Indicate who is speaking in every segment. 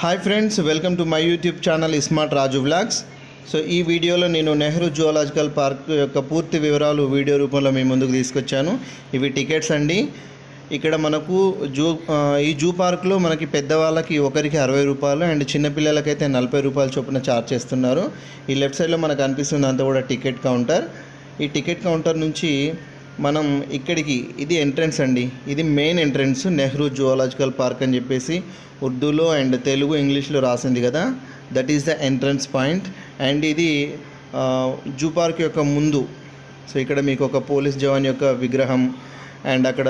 Speaker 1: Hi friends, welcome to my YouTube channel smart Raju vlogs. So ఈ వీడియోలో నేను Nehru zoological park యొక్క పూర్తి వివరాలు వీడియో రూపంలో మీ ముందుకు తీసుకొచ్చాను. ఇవి టికెట్స్ అండి. ఇక్కడ మనకు ఈ జూ పార్క్లో మనకి పెద్దవాళ్ళకి ఒకరికి 60 రూపాయలు అండ్ చిన్నపిల్లలకైతే 40 రూపాయలు చొప్పున ఛార్జ్ చేస్తున్నారు. ఈ లెఫ్ట్ సైడ్లో మనకు అనిపిస్తుంది అంతా కూడా టికెట్ కౌంటర్. ఈ టికెట్ కౌంటర్ నుంచి మనం ఇక్కడికి, ఇది ఎంట్రన్స్ అండి, ఇది main entrance Nehru zoological park అని చెప్పేసి ఉర్దూలో అండ్ తెలుగు ఇంగ్లీష్లో రాసింది కదా, that is the entrance point. And ఇది జూ పార్క్ యొక్క ముందు. సో ఇక్కడ మీకు ఒక పోలీస్ జవాన్ యొక్క విగ్రహం అండ్ అక్కడ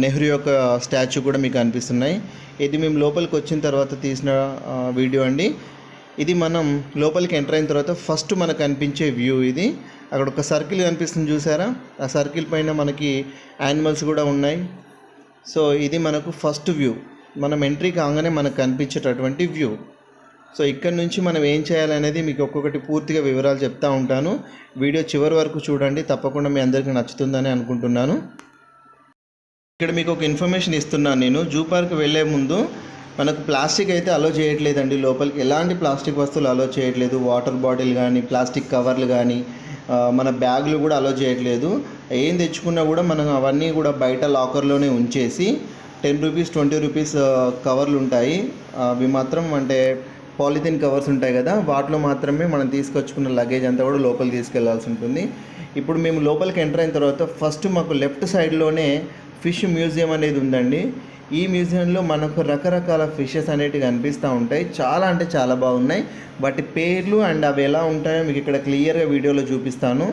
Speaker 1: నెహ్రూ యొక్క స్టాచ్యూ కూడా మీకు అనిపిస్తున్నాయి. ఇది మేము లోపలికి వచ్చిన తర్వాత తీసిన వీడియో అండి. ఇది మనం లోపలికి ఎంటర్ అయిన తర్వాత ఫస్ట్ మనకు కనిపించే వ్యూ ఇది. అక్కడ ఒక సర్కిల్ కనిపిస్తుంది చూసారా, ఆ సర్కిల్ పైన మనకి యానిమల్స్ కూడా ఉన్నాయి. సో ఇది మనకు ఫస్ట్ వ్యూ, మనం ఎంట్రీ కాగానే మనకు కనిపించేటటువంటి వ్యూ. సో ఇక్కడ నుంచి మనం ఏం చేయాలనేది మీకు ఒక్కొక్కటి పూర్తిగా వివరాలు చెప్తా ఉంటాను. వీడియో చివరి వరకు చూడండి, తప్పకుండా మీ అందరికీ నచ్చుతుందని అనుకుంటున్నాను. ఇక్కడ మీకు ఒక ఇన్ఫర్మేషన్ ఇస్తున్నాను నేను. జూ పార్క్ వెళ్ళే ముందు మనకు ప్లాస్టిక్ అయితే అలో చేయట్లేదండి. లోపలికి ఎలాంటి ప్లాస్టిక్ వస్తువులు అలో చేయట్లేదు. వాటర్ బాటిల్ కానీ, ప్లాస్టిక్ కవర్లు కానీ, మన బ్యాగులు కూడా అలో చేయట్లేదు. ఏం తెచ్చుకున్నా కూడా మనం అవన్నీ కూడా బయట లాకర్లోనే ఉంచేసి 10 రూపీస్ 20 రూపీస్ కవర్లు ఉంటాయి. అవి మాత్రం అంటే పాలిథిన్ కవర్స్ ఉంటాయి కదా, వాటిలో మాత్రమే మనం తీసుకొచ్చుకున్న లగేజ్ అంతా కూడా లోపలికి తీసుకెళ్లాల్సి ఉంటుంది. ఇప్పుడు మేము లోపలికి ఎంటర్ అయిన తర్వాత ఫస్ట్ మాకు లెఫ్ట్ సైడ్లోనే ఫిష్ మ్యూజియం అనేది ఉందండి. ఈ మ్యూజియంలో మనకు రకరకాల ఫిషెస్ అనేటివి కనిపిస్తూ ఉంటాయి. చాలా అంటే చాలా బాగున్నాయి. వాటి పేర్లు అండ్ అవి ఎలా ఉంటాయో మీకు ఇక్కడ క్లియర్గా వీడియోలో చూపిస్తాను.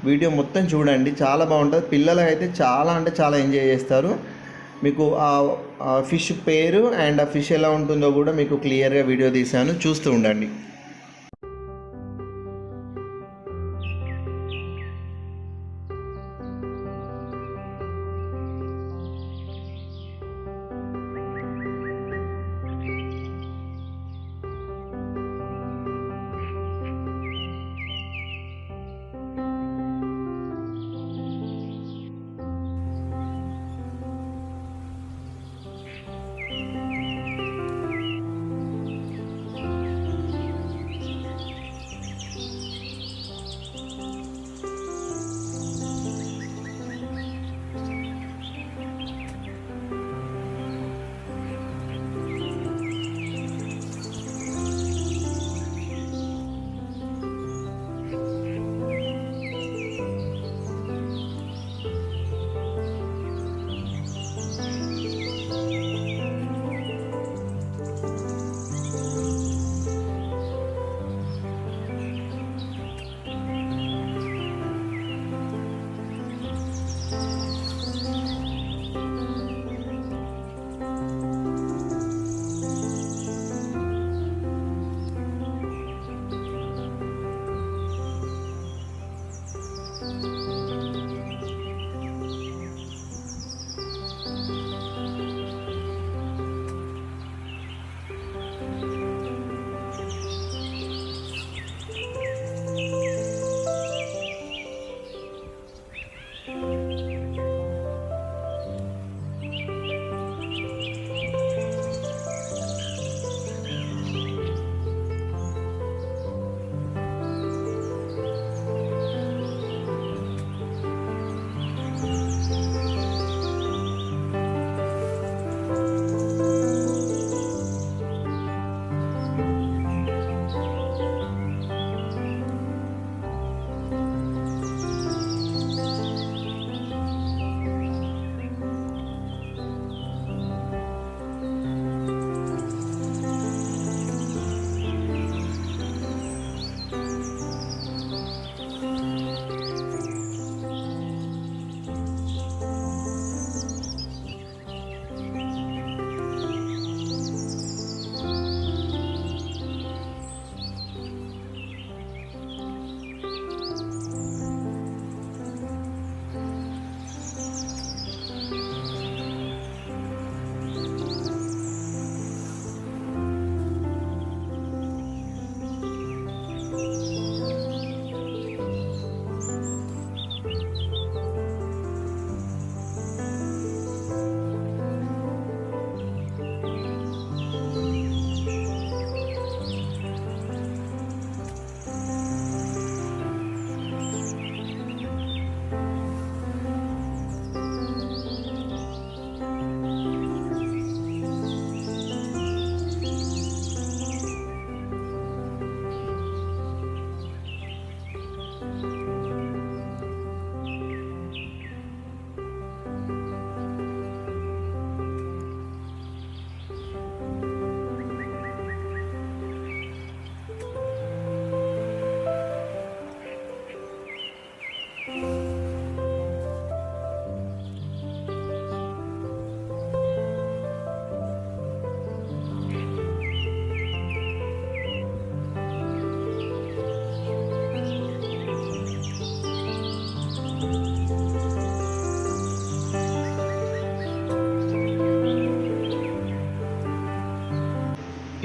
Speaker 1: వీడియో మొత్తం చూడండి, చాలా బాగుంటుంది. పిల్లలు అయితే చాలా అంటే చాలా ఎంజాయ్ చేస్తారు. మీకు ఆ ఫిష్ పేరు అండ్ ఆ ఫిష్ ఎలా ఉంటుందో కూడా మీకు క్లియర్గా వీడియో తీశాను, చూస్తూ ఉండండి.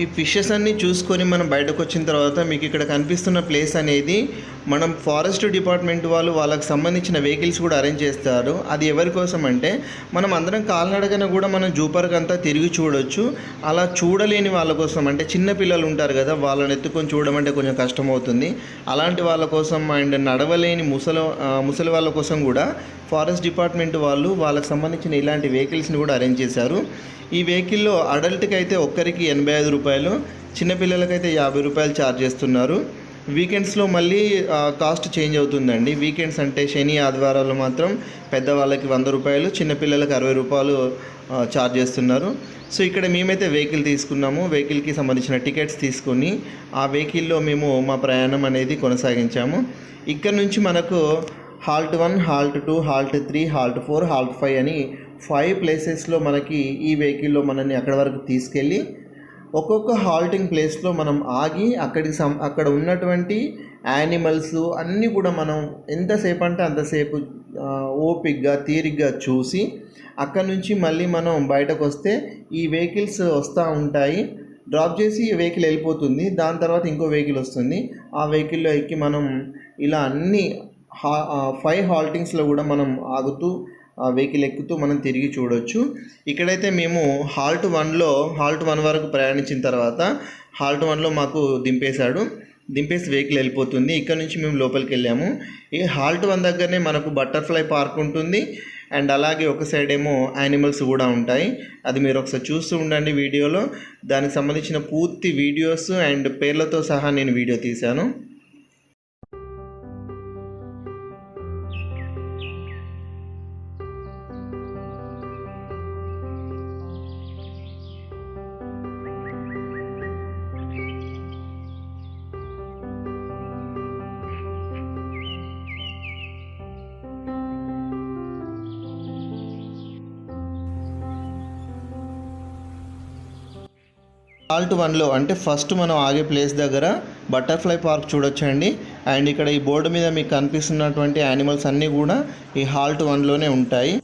Speaker 1: ఈ ఫిషెస్ అన్నీ చూసుకొని మనం బయటకు వచ్చిన తర్వాత మీకు ఇక్కడ కనిపిస్తున్న ప్లేస్ అనేది మనం ఫారెస్ట్ డిపార్ట్మెంట్ వాళ్ళు వాళ్ళకి సంబంధించిన వెహికల్స్ కూడా అరేంజ్ చేస్తారు. అది ఎవరి కోసం అంటే మనం అందరం కాలినడకన కూడా మనం జూ పార్క్ అంతా తిరిగి చూడొచ్చు. అలా చూడలేని వాళ్ళ కోసం అంటే చిన్న పిల్లలు ఉంటారు కదా, వాళ్ళని ఎత్తుకొని చూడడం అంటే కొంచెం కష్టం అవుతుంది. అలాంటి వాళ్ళ కోసం అండ్ నడవలేని ముసలి వాళ్ళ కోసం కూడా ఫారెస్ట్ డిపార్ట్మెంట్ వాళ్ళు వాళ్ళకి సంబంధించిన ఇలాంటి వెహికల్స్ని కూడా అరేంజ్ చేశారు. ఈ వెహికల్లో అడల్ట్కి అయితే ఒక్కరికి 85 రూపాయలు, చిన్నపిల్లలకైతే 50 రూపాయలు ఛార్జ్ చేస్తున్నారు. వీకెండ్స్లో మళ్ళీ కాస్ట్ చేంజ్ అవుతుందండి. వీకెండ్స్ అంటే శని ఆదివారాలు మాత్రం పెద్దవాళ్ళకి 100 రూపాయలు, చిన్నపిల్లలకి 60 రూపాయలు ఛార్జ్ చేస్తున్నారు. సో ఇక్కడ మేమైతే వెహికల్ తీసుకున్నాము. వెహికల్కి సంబంధించిన టికెట్స్ తీసుకొని ఆ వెహికల్లో మేము మా ప్రయాణం అనేది కొనసాగించాము. ఇక్కడ నుంచి మనకు halt 1, halt 2, halt 3, halt 4, halt 5 అని 5 ప్లేసెస్లో మనకి ఈ వెహికల్లో మనల్ని అక్కడ వరకు తీసుకెళ్ళి ఒక్కొక్క హాల్టింగ్ ప్లేస్లో మనం ఆగి అక్కడ ఉన్నటువంటి యానిమల్స్ అన్నీ కూడా మనం ఎంతసేపు అంటే అంతసేపు ఓపిక్గా తీరిగ్గా చూసి అక్కడ నుంచి మళ్ళీ మనం బయటకు వస్తే ఈ వెహికల్స్ వస్తూ ఉంటాయి. డ్రాప్ చేసి వెహికల్ వెళ్ళిపోతుంది. దాని తర్వాత ఇంకో వెహికల్ వస్తుంది. ఆ వెహికల్లో ఎక్కి మనం ఇలా అన్ని 5 హాల్టింగ్స్లో కూడా మనం ఆగుతూ వెహికల్ ఎక్కుతూ మనం తిరిగి చూడవచ్చు. ఇక్కడైతే మేము హాల్ట్ 1 వరకు ప్రయాణించిన తర్వాత హాల్ట్ 1లో మాకు దింపేసి వెహికల్ వెళ్ళిపోతుంది. ఇక్కడ నుంచి మేము లోపలికి వెళ్ళాము. ఈ హాల్ట్ 1 దగ్గరనే మనకు బటర్ఫ్లై పార్క్ ఉంటుంది అండ్ అలాగే ఒక సైడ్ ఏమో యానిమల్స్ కూడా ఉంటాయి. అది మీరు ఒకసారి చూస్తూ ఉండండి వీడియోలో. దానికి సంబంధించిన పూర్తి వీడియోస్ అండ్ పేర్లతో సహా నేను వీడియో తీశాను. హాల్ట్ 1లో అంటే ఫస్ట్ మనం ఆగే ప్లేస్ దగ్గర బటర్ఫ్లై పార్క్ చూడొచ్చండి. అండ్ ఇక్కడ ఈ బోర్డు మీద మీకు కనిపిస్తున్నటువంటి యానిమల్స్ అన్నీ కూడా ఈ హాల్ట్ 1లోనే ఉంటాయి.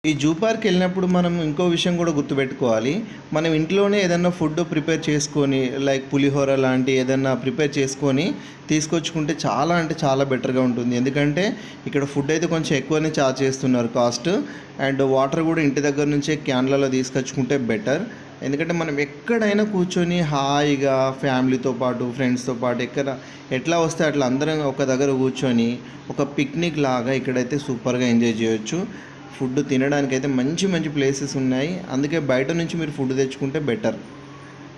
Speaker 1: ఈ జూ పార్క్ వెళ్ళినప్పుడు మనం ఇంకో విషయం కూడా గుర్తుపెట్టుకోవాలి. మనం ఇంట్లోనే ఏదన్నా ఫుడ్ ప్రిపేర్ చేసుకొని లైక్ పులిహోర లాంటి ఏదన్నా ప్రిపేర్ చేసుకొని తీసుకొచ్చుకుంటే చాలా అంటే చాలా బెటర్గా ఉంటుంది. ఎందుకంటే ఇక్కడ ఫుడ్ అయితే కొంచెం ఎక్కువనే చార్జ్ చేస్తున్నారు కాస్ట్. అండ్ వాటర్ కూడా ఇంటి దగ్గర నుంచే క్యాన్లలో తీసుకొచ్చుకుంటే బెటర్. ఎందుకంటే మనం ఎక్కడైనా కూర్చొని హాయిగా ఫ్యామిలీతో పాటు ఫ్రెండ్స్తో పాటు ఎట్లా వస్తే అట్లా అందరం ఒక దగ్గర కూర్చొని ఒక పిక్నిక్ లాగా ఇక్కడైతే సూపర్గా ఎంజాయ్ చేయొచ్చు. ఫుడ్ తినడానికి అయితే మంచి మంచి ప్లేసెస్ ఉన్నాయి. అందుకే బయట నుంచి మీరు ఫుడ్ తెచ్చుకుంటే బెటర్.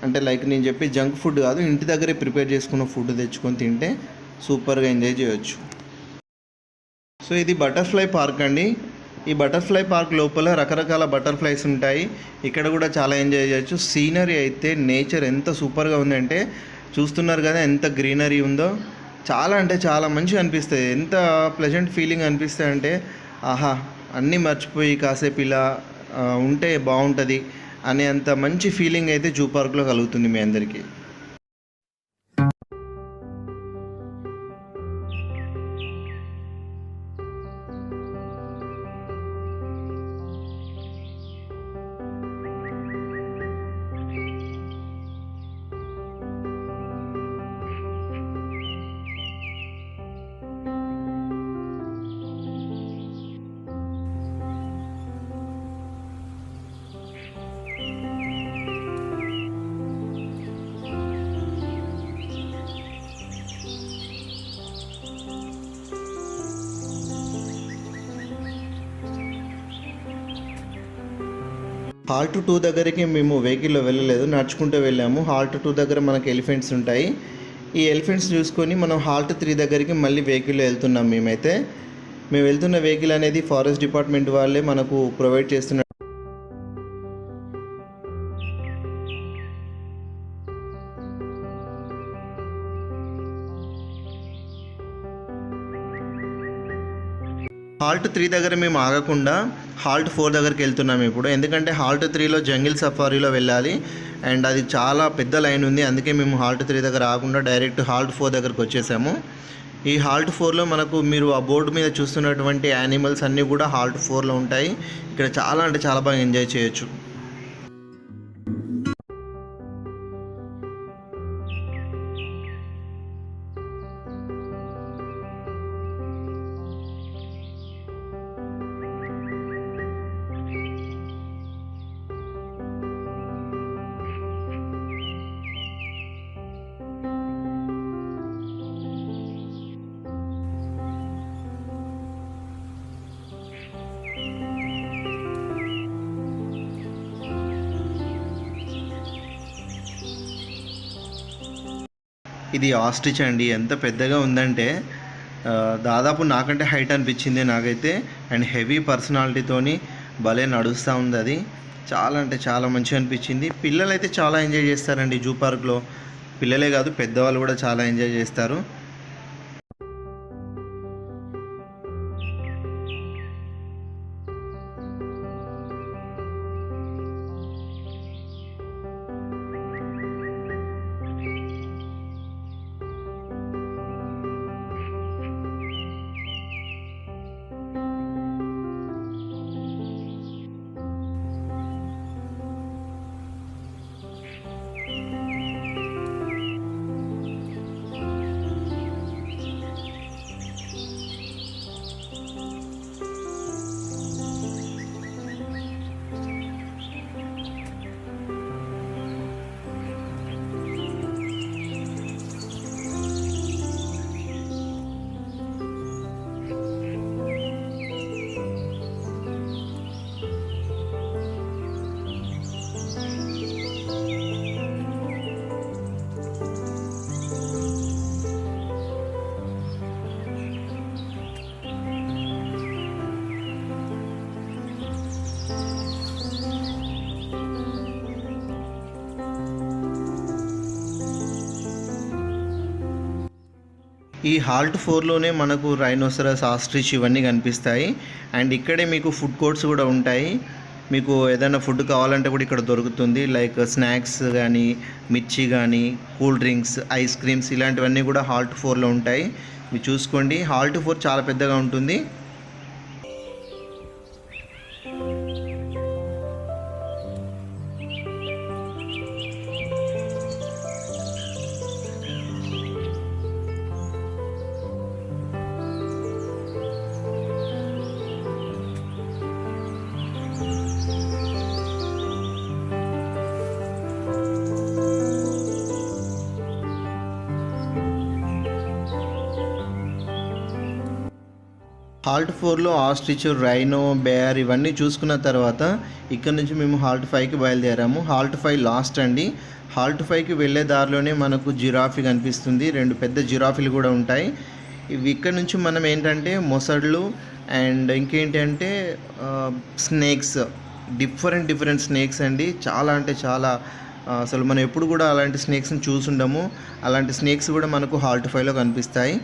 Speaker 1: అంటే లైక్ నేను చెప్పి జంక్ ఫుడ్ కాదు, ఇంటి దగ్గరే ప్రిపేర్ చేసుకున్న ఫుడ్ తెచ్చుకొని తింటే సూపర్గా ఎంజాయ్ చేయొచ్చు. సో ఇది బటర్ఫ్లై పార్క్ అండి. ఈ బటర్ఫ్లై పార్క్ లోపల రకరకాల బటర్ఫ్లైస్ ఉంటాయి. ఇక్కడ కూడా చాలా ఎంజాయ్ చేయొచ్చు. సీనరీ అయితే నేచర్ ఎంత సూపర్గా ఉందంటే చూస్తున్నారు కదా ఎంత గ్రీనరీ ఉందో. చాలా అంటే చాలా మంచిగా అనిపిస్తుంది. ఎంత ప్లెజెంట్ ఫీలింగ్ అనిపిస్తుంది అంటే ఆహా అన్నీ మర్చిపోయి కాసేపు ఇలా ఉంటే బాగుంటుంది అనే అంత మంచి ఫీలింగ్ అయితే జూ పార్క్లో కలుగుతుంది మీ అందరికీ. హాల్ట్ 2 దగ్గరికి మేము వెహికల్లో వెళ్ళలేదు, నడుచుకుంటూ వెళ్ళాము. హాల్ట్ 2 దగ్గర మనకి ఎలిఫెంట్స్ ఉంటాయి. ఈ ఎలిఫెంట్స్ చూసుకొని మనం హాల్ట్ 3 దగ్గరికి మళ్ళీ వెహికల్లో వెళ్తున్నాం. మేము వెళ్తున్న వెహికల్ అనేది ఫారెస్ట్ డిపార్ట్మెంట్ వాళ్ళే మనకు ప్రొవైడ్ చేస్తున్నారు. హాల్ట్ 3 దగ్గర మేము ఆగకుండా హాల్ట్ 4 దగ్గరికి వెళ్తున్నాము ఇప్పుడు. ఎందుకంటే హాల్ట్ 3లో జంగిల్ సఫారీలో వెళ్ళాలి అండ్ అది చాలా పెద్ద లైన్ ఉంది. అందుకే మేము హాల్ట్ 3 దగ్గర ఆగకుండా డైరెక్ట్ హాల్ట్ 4 దగ్గరకు వచ్చేసాము. ఈ హాల్ట్ 4లో మనకు మీరు ఆ బోర్డు మీద చూస్తున్నటువంటి యానిమల్స్ అన్నీ కూడా హాల్ట్ 4లో ఉంటాయి. ఇక్కడ చాలా అంటే చాలా బాగా ఎంజాయ్ చేయొచ్చు. ఇది ఆస్ట్రిచ్ అండి. ఎంత పెద్దగా ఉందంటే దాదాపు నాకంటే హైట్ అనిపించింది నాకైతే. అండ్ హెవీ పర్సనాలిటీతోని భలే నడుస్తూ ఉంది అది. చాలా అంటే చాలా మంచిగా అనిపించింది. పిల్లలు అయితే చాలా ఎంజాయ్ చేస్తారండి జూ పార్క్లో. పిల్లలే కాదు పెద్దవాళ్ళు కూడా చాలా ఎంజాయ్ చేస్తారు. ఈ హాల్ట్ 4లోనే మనకు రైనోసరస్, ఆస్ట్రిచ్ ఇవన్నీ కనిపిస్తాయి. అండ్ ఇక్కడే మీకు ఫుడ్ కోర్ట్స్ కూడా ఉంటాయి. మీకు ఏదైనా ఫుడ్ కావాలంటే కూడా ఇక్కడ దొరుకుతుంది. లైక్ స్నాక్స్ కానీ, మిర్చి కానీ, కూల్ డ్రింక్స్, ఐస్ క్రీమ్స్ ఇలాంటివన్నీ కూడా హాల్ట్ 4లో ఉంటాయి. మీరు చూసుకోండి. హాల్ట్ 4 చాలా పెద్దగా ఉంటుంది. హాల్ట్ 4లో ఆస్ట్రిచ్, రైనో, బేర్ ఇవన్నీ చూసుకున్న తర్వాత ఇక్కడ నుంచి మేము హాల్ట్ 5కి బయలుదేరాము. హాల్ట్ 5 లాస్ట్ అండి. హాల్ట్ 5కి వెళ్ళే దారిలోనే మనకు జిరాఫీ కనిపిస్తుంది. 2 పెద్ద జిరాఫీలు కూడా ఉంటాయి. ఇవి ఇక్కడ నుంచి మనం ఏంటంటే మొసళ్ళు అండ్ ఇంకేంటి అంటే స్నేక్స్, డిఫరెంట్ స్నేక్స్ అండి. చాలా అంటే చాలా అసలు మనం ఎప్పుడు కూడా అలాంటి స్నేక్స్ని చూసుండము. అలాంటి స్నేక్స్ కూడా మనకు హాల్ట్ 5లో కనిపిస్తాయి.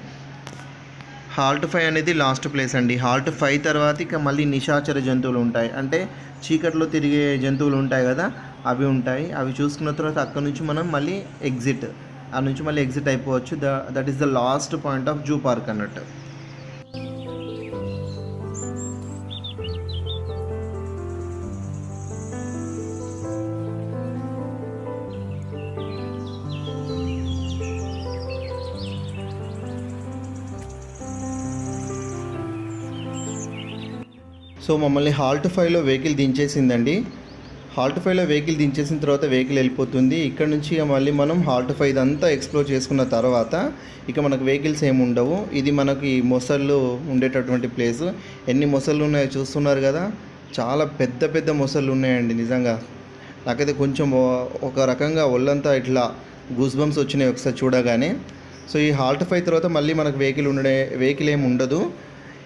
Speaker 1: హాల్ట్ 5 అనేది లాస్ట్ ప్లేస్ అండి. హాల్ట్ 5 తర్వాత ఇక మళ్ళీ నిశాచర జంతువులు ఉంటాయి. అంటే చీకట్లో తిరిగే జంతువులు ఉంటాయి కదా, అవి ఉంటాయి. అవి చూసుకున్న తర్వాత అక్కడ నుంచి మనం మళ్ళీ ఎగ్జిట్ అయిపోవచ్చు. That is the last point of zoo park అన్నట్టు. సో మమ్మల్ని హాల్ట్ 5లో వెహికల్ దించేసిందండి. హాల్ట్ 5లో వెహికల్ దించేసిన తర్వాత వెహికల్ వెళ్ళిపోతుంది. ఇక్కడ నుంచి ఇక మళ్ళీ మనం హాల్ట్ 5 అంతా ఎక్స్ప్లోర్ చేసుకున్న తర్వాత ఇక మనకు వెహికల్స్ ఏమి ఉండవు. ఇది మనకి మొసళ్ళు ఉండేటటువంటి ప్లేస్. ఎన్ని మొసళ్ళు ఉన్నాయో చూస్తున్నారు కదా, చాలా పెద్ద మొసళ్ళు ఉన్నాయండి. నిజంగా నాకైతే కొంచెం ఒక రకంగా ఒళ్ళంతా ఇట్లా గూస్ బంప్స్ వచ్చినాయి ఒకసారి చూడగానే. సో ఈ హాల్ట్ 5 తర్వాత మళ్ళీ మనకు వెహికల్ ఏమి ఉండదు.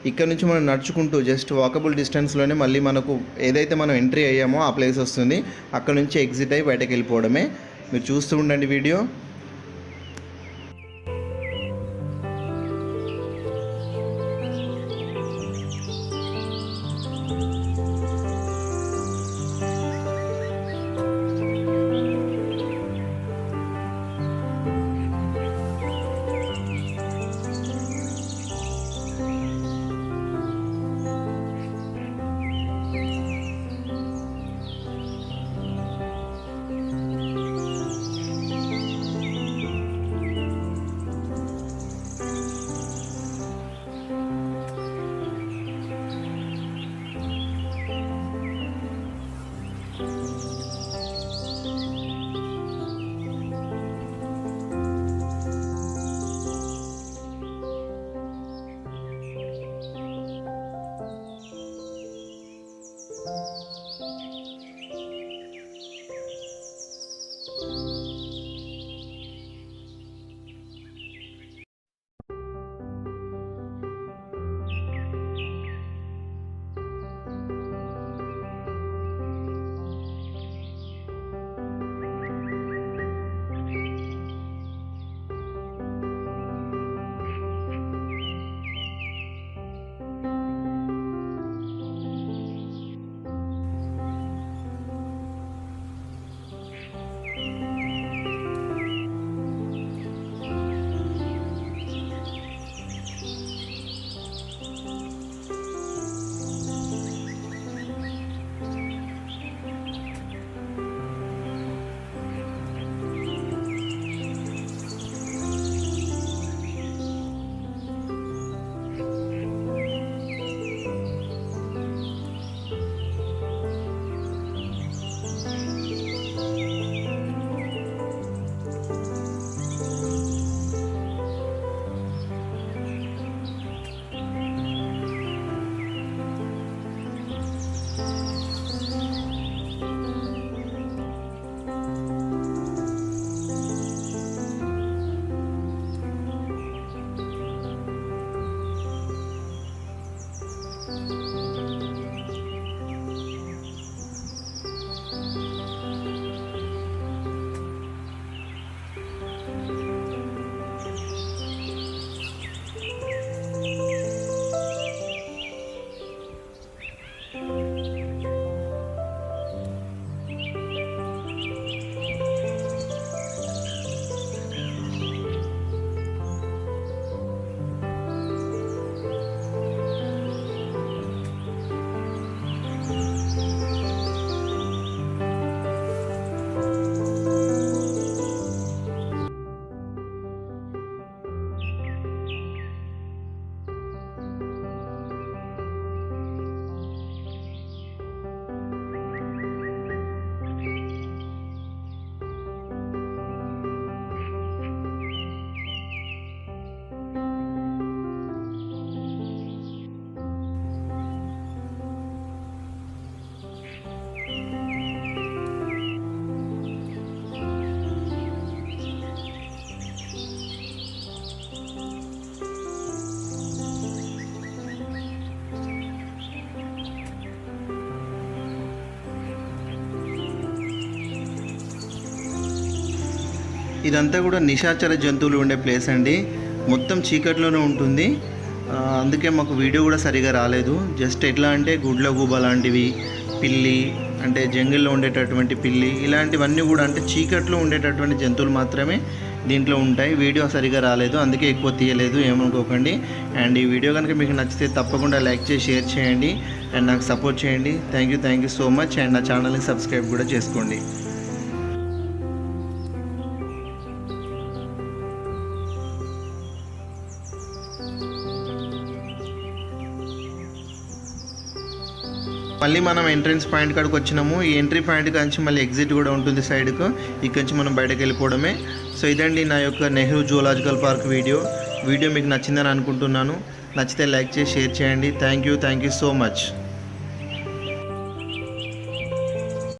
Speaker 1: ఇక్కడ నుంచి మనం నడుచుకుంటూ జస్ట్ వాకబుల్ డిస్టెన్స్లోనే మళ్ళీ మనకు ఏదైతే మనం ఎంట్రీ అయ్యామో ఆ ప్లేస్ వస్తుంది. అక్కడ నుంచి ఎగ్జిట్ అయ్యి బయటకు వెళ్ళిపోవడమే. మీరు చూస్తూ ఉండండి వీడియో. ఇదంతా కూడా నిశాచర జంతువులు ఉండే ప్లేస్ అండి. మొత్తం చీకట్లోనే ఉంటుంది. అందుకే మాకు వీడియో కూడా సరిగా రాలేదు. జస్ట్ ఎట్లా అంటే గుడ్లగూబ లాంటివి, పిల్లి అంటే జంగిల్లో ఉండేటటువంటి పిల్లి, ఇలాంటివన్నీ కూడా అంటే చీకట్లో ఉండేటటువంటి జంతువులు మాత్రమే దీంట్లో ఉంటాయి. వీడియో సరిగా రాలేదు, అందుకే ఎక్కువ తీయలేదు, ఏమనుకోకండి. అండ్ ఈ వీడియో కనుక మీకు నచ్చితే తప్పకుండా లైక్ చేసి షేర్ చేయండి అండ్ నాకు సపోర్ట్ చేయండి. Thank you so much. And నా ఛానల్ని సబ్స్క్రైబ్ కూడా చేసుకోండి. మళ్ళీ మనం ఎంట్రన్స్ పాయింట్ కాడికి వచ్చినాము. ఈ ఎంట్రీ పాయింట్ కాంచి మళ్ళీ ఎగ్జిట్ కూడా ఉంటుంది సైడ్కు. ఇక్కడి నుంచి మనం బయటకు వెళ్ళిపోవడమే. సో ఇదండి నా యొక్క నెహ్రూ జూలాజికల్ పార్క్ వీడియో మీకు నచ్చిందని అనుకుంటున్నాను. నచ్చితే లైక్ చేసి షేర్ చేయండి. Thank you so much.